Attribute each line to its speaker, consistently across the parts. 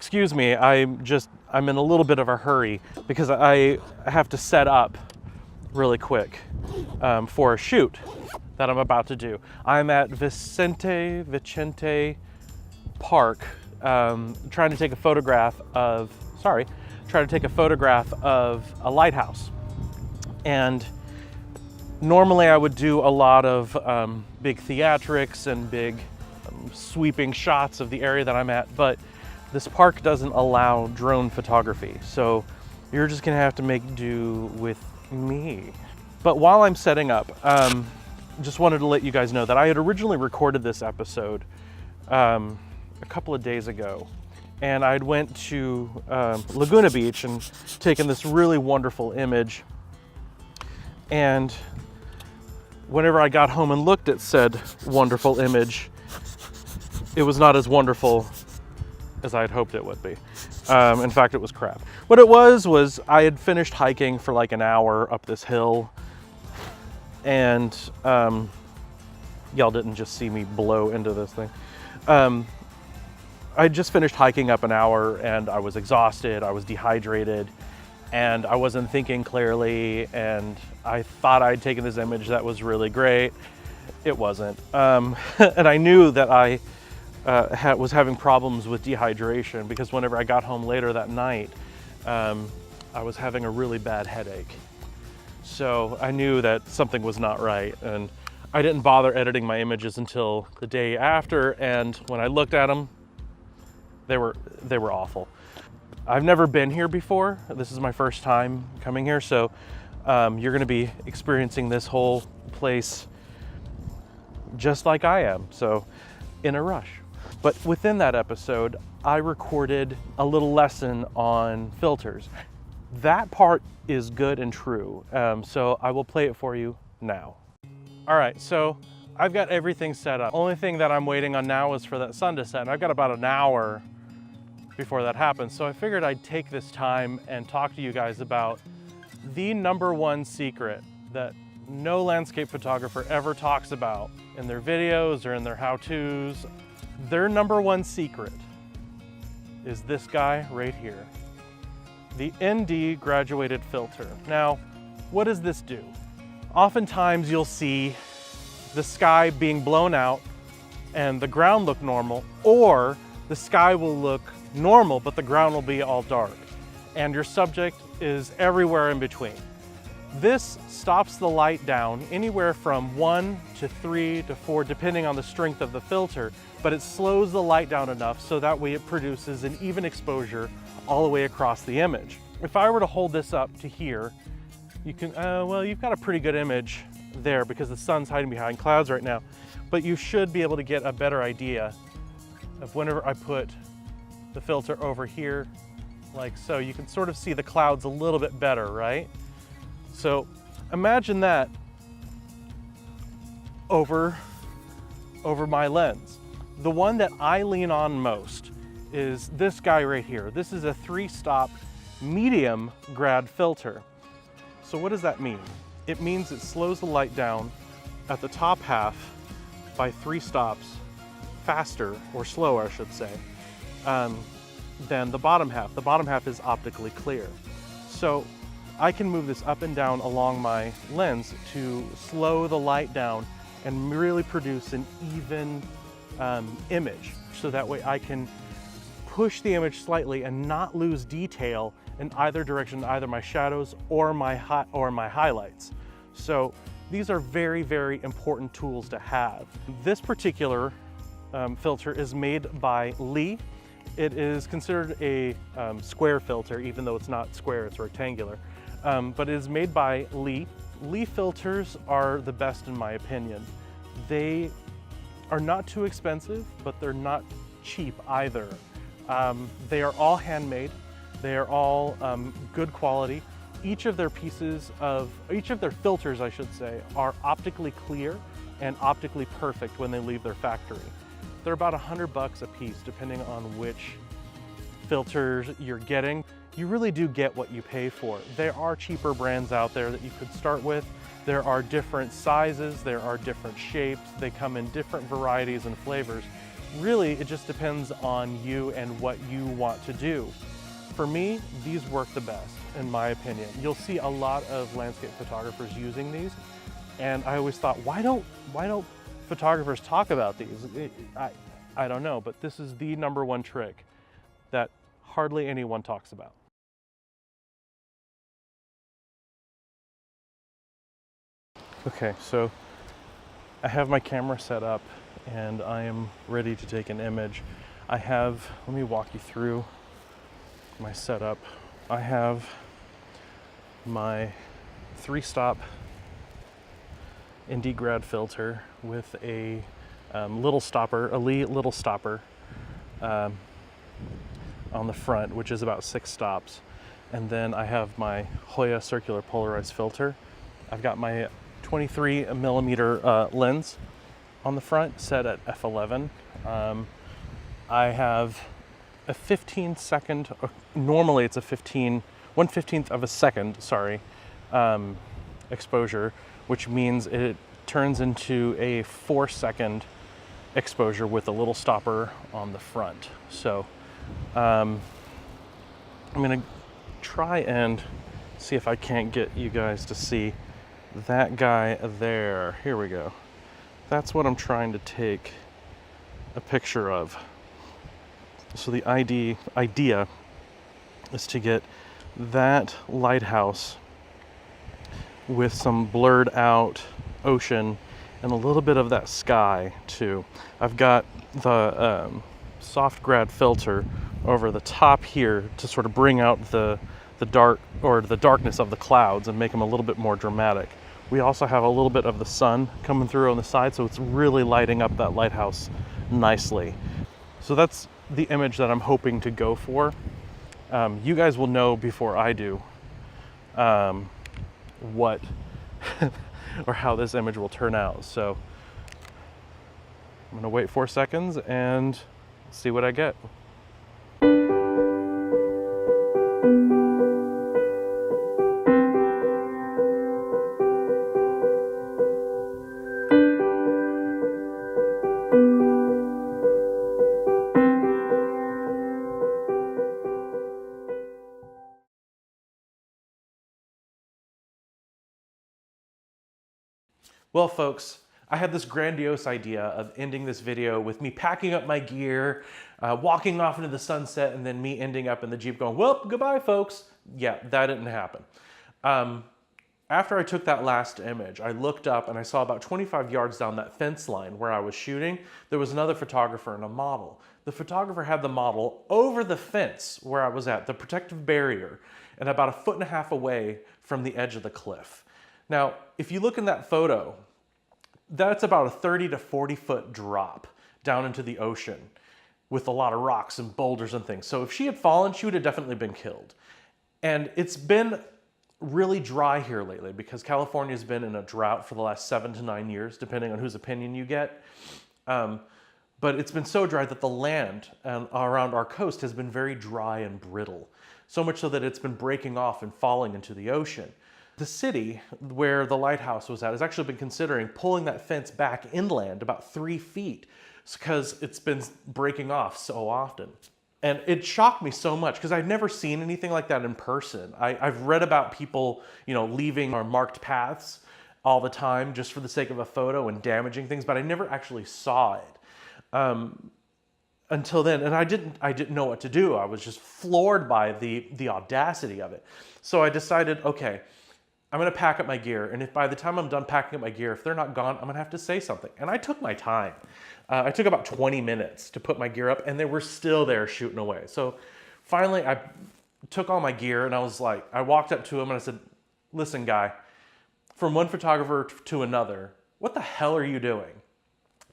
Speaker 1: excuse me, I'm in a little bit of a hurry because I have to set up really quick for a shoot that I'm about to do. I'm at Vicente Park, trying to take a photograph of a lighthouse. And normally I would do a lot of big theatrics and big sweeping shots of the area that I'm at, but this park doesn't allow drone photography. So you're just gonna have to make do with me. But while I'm setting up, just wanted to let you guys know that I had originally recorded this episode a couple of days ago, and I'd went to Laguna Beach and taken this really wonderful image. And whenever I got home and looked at said wonderful image, it was not as wonderful as I had hoped it would be. In fact, it was crap. What it was I had finished hiking for like an hour up this hill, and y'all didn't just see me blow into this thing. I just finished hiking up an hour and I was exhausted, I was dehydrated, and I wasn't thinking clearly, and I thought I'd taken this image that was really great. It wasn't. And I knew that I was having problems with dehydration because whenever I got home later that night, I was having a really bad headache. So I knew that something was not right, and I didn't bother editing my images until the day after, and when I looked at them, they were awful. I've never been here before. This is my first time coming here, so you're gonna be experiencing this whole place just like I am, so in a rush. But within that episode, I recorded a little lesson on filters. That part is good and true, so I will play it for you now. All right, so I've got everything set up. Only thing that I'm waiting on now is for that sun to set, and I've got about an hour before that happens. So I figured I'd take this time and talk to you guys about the #1 secret that no landscape photographer ever talks about in their videos or in their how-tos. Their #1 secret is this guy right here, the ND graduated filter. Now, what does this do? Oftentimes you'll see the sky being blown out and the ground look normal, or the sky will look normal but the ground will be all dark, and your subject is everywhere in between. This stops the light down anywhere from 1 to 3 to 4 depending on the strength of the filter, but it slows the light down enough so that way it produces an even exposure all the way across the image. If I were to hold this up to here, you can, well, you've got a pretty good image there because the sun's hiding behind clouds right now, but you should be able to get a better idea of whenever I put the filter over here, like so. You can sort of see the clouds a little bit better, right? So imagine that over my lens. The one that I lean on most is this guy right here. This is a 3-stop medium grad filter. So what does that mean? It means it slows the light down at the top half by 3 stops faster, or slower I should say, than the bottom half. The bottom half is optically clear. So I can move this up and down along my lens to slow the light down and really produce an even image. So that way I can push the image slightly and not lose detail in either direction, either my shadows or my highlights. So these are very, very important tools to have. This particular filter is made by Lee. It is considered a square filter, even though it's not square, it's rectangular. But it is made by Lee. Lee filters are the best in my opinion. They are not too expensive, but they're not cheap either. They are all handmade. They are all good quality. Each of their filters, I should say, are optically clear and optically perfect when they leave their factory. They're about $100 a piece, depending on which filters you're getting. You really do get what you pay for. There are cheaper brands out there that you could start with. There are different sizes, there are different shapes. They come in different varieties and flavors. really it just depends on you and what you want to do. For me, these work the best, in my opinion. You'll see a lot of landscape photographers using these, and I always thought, why don't photographers talk about these? I don't know, but this is the #1 trick that hardly anyone talks about. Okay, so I have my camera set up and I am ready to take an image. Let me walk you through my setup. I have my 3-stop Indie Grad filter with a little stopper, elite little stopper on the front, which is about 6 stops. And then I have my Hoya circular polarized filter. I've got my 23mm lens on the front set at f11. I have a 15-second, normally it's a 1/15th of a second, sorry, exposure, which means it turns into a 4-second exposure with a little stopper on the front. So I'm gonna try and see if I can't get you guys to see that guy there. Here we go. That's what I'm trying to take a picture of. So the idea is to get that lighthouse with some blurred out ocean and a little bit of that sky too. I've got the soft grad filter over the top here to sort of bring out the dark or the darkness of the clouds and make them a little bit more dramatic. We also have a little bit of the sun coming through on the side, so it's really lighting up that lighthouse nicely. So that's the image that I'm hoping to go for. You guys will know before I do what or how this image will turn out. So I'm gonna wait 4 seconds and see what I get. Well, folks, I had this grandiose idea of ending this video with me packing up my gear, walking off into the sunset, and then me ending up in the Jeep going, well, goodbye, folks. Yeah, that didn't happen. After I took that last image, I looked up and I saw about 25 yards down that fence line where I was shooting, there was another photographer and a model. The photographer had the model over the fence where I was at, the protective barrier, and about 1.5 feet away from the edge of the cliff. Now, if you look in that photo, that's about a 30 to 40 foot drop down into the ocean with a lot of rocks and boulders and things. So if she had fallen, she would have definitely been killed. And it's been really dry here lately because California's been in a drought for the last 7 to 9 years, depending on whose opinion you get. But it's been so dry that the land around our coast has been very dry and brittle. So much so that it's been breaking off and falling into the ocean. The city where the lighthouse was at has actually been considering pulling that fence back inland about 3 feet because it's been breaking off so often. And it shocked me so much because I've never seen anything like that in person. I've read about people, leaving our marked paths all the time just for the sake of a photo and damaging things, but I never actually saw it until then. And I didn't know what to do. I was just floored by the audacity of it. So I decided, okay, I'm gonna pack up my gear, and if by the time I'm done packing up my gear, if they're not gone, I'm gonna have to say something. And I took my time. I took about 20 minutes to put my gear up, and they were still there shooting away. So finally, I took all my gear, and I walked up to him, and I said, listen, guy, from one photographer to another, what the hell are you doing?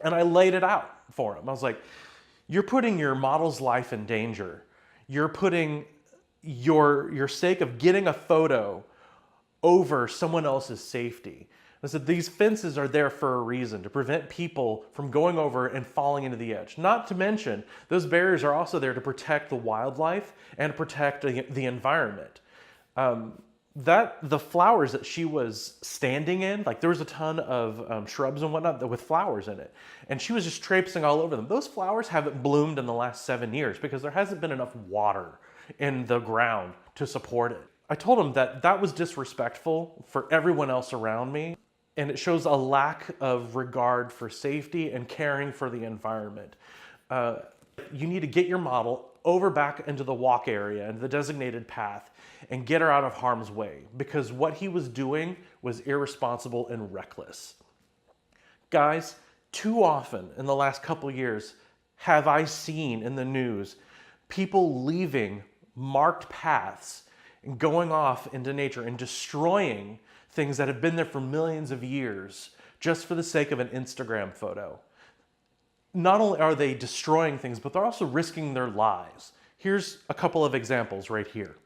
Speaker 1: And I laid it out for him. I was like, you're putting your model's life in danger. You're putting your sake of getting a photo over someone else's safety. I said, these fences are there for a reason, to prevent people from going over and falling into the edge. Not to mention, those barriers are also there to protect the wildlife and protect the environment. The flowers that she was standing in, like there was a ton of shrubs and whatnot with flowers in it. And she was just traipsing all over them. Those flowers haven't bloomed in the last 7 years because there hasn't been enough water in the ground to support it. I told him that that was disrespectful for everyone else around me. And it shows a lack of regard for safety and caring for the environment. You need to get your model over back into the walk area, into the designated path, and get her out of harm's way, because what he was doing was irresponsible and reckless. Guys, too often in the last couple years have I seen in the news people leaving marked paths and going off into nature and destroying things that have been there for millions of years just for the sake of an Instagram photo. Not only are they destroying things, but they're also risking their lives. Here's a couple of examples right here.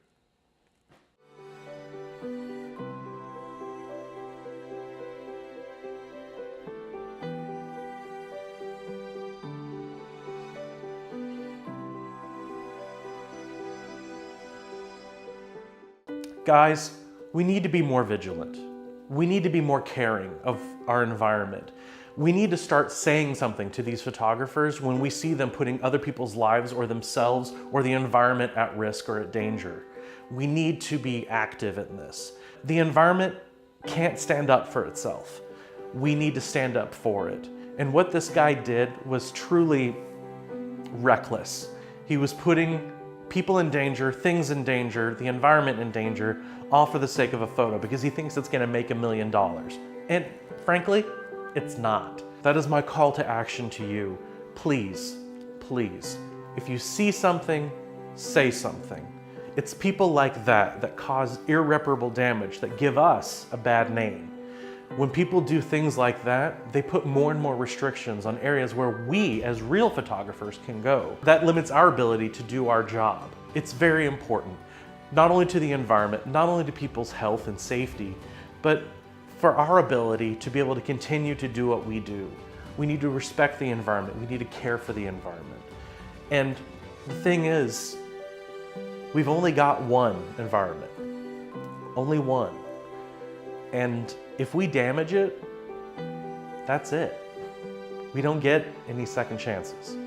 Speaker 1: Guys, we need to be more vigilant. We need to be more caring of our environment. We need to start saying something to these photographers when we see them putting other people's lives or themselves or the environment at risk or at danger. We need to be active in this. The environment can't stand up for itself. We need to stand up for it. And what this guy did was truly reckless. He was putting people in danger, things in danger, the environment in danger, all for the sake of a photo because he thinks it's gonna make $1 million. And frankly, it's not. That is my call to action to you. Please, please, if you see something, say something. It's people like that that cause irreparable damage, that give us a bad name. When people do things like that, they put more and more restrictions on areas where we, as real photographers, can go. That limits our ability to do our job. It's very important, not only to the environment, not only to people's health and safety, but for our ability to be able to continue to do what we do. We need to respect the environment. We need to care for the environment. And the thing is, we've only got one environment, only one. And if we damage it, that's it. We don't get any second chances.